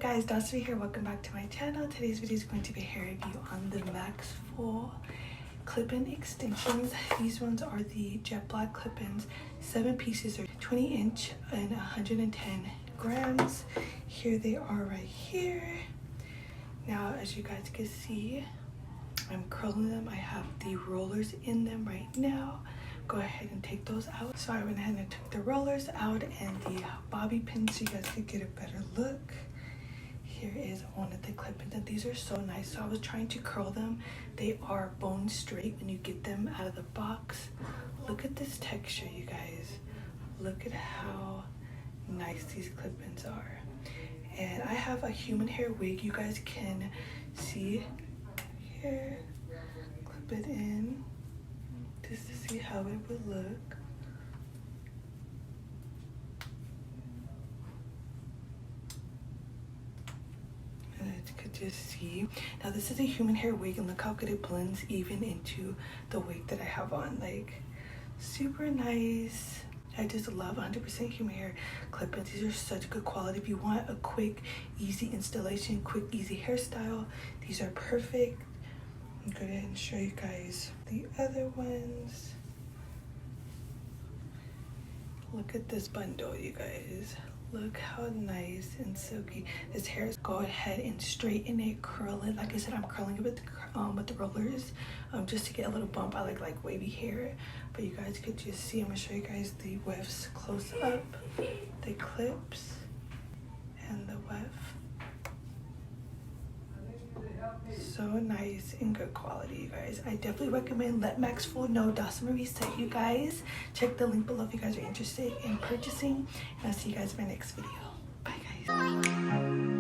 guys, Dassah here. Welcome back to my channel. Today's video is going to be a hair review on the MaxFull clip-in extensions. These ones are the jet black clip-ins. 7 pieces are 20-inch and 110 grams. Here they are right here. Now, as you guys can see, I'm curling them. I have the rollers in them right now. Go ahead and take those out. So I went ahead and took the rollers out and the bobby pins so you guys could get a better look. Here is one of the clip-ins, and these are so nice. So I was trying to curl them. They are bone straight when you get them out of the box. Look at this texture, you guys. Look at how nice these clip-ins are. And I have a human hair wig. You guys can see here. Clip it in just to see how it would look. And as you could just see, now this is a human hair wig, and look how good it blends even into the wig that I have on. Like, super nice. I just love 100% human hair clip-ins. These are such good quality. If you want a quick, easy installation, quick, easy hairstyle, these are perfect. I'm going to go ahead and show you guys the other ones. Look at this bundle, you guys. Look how nice and silky this hair is. Go ahead and straighten it, curl it. Like I said, I'm curling it with the rollers, just to get a little bump. I like wavy hair, but you guys could just see. I'm gonna show you guys the wefts close up, the clips, and the weft. So nice and good quality, you guys. I definitely recommend. Let MaxFull know Dassah Mariee sent you guys. Check the link below if you guys are interested in purchasing, and I'll see you guys in my next video. Bye guys.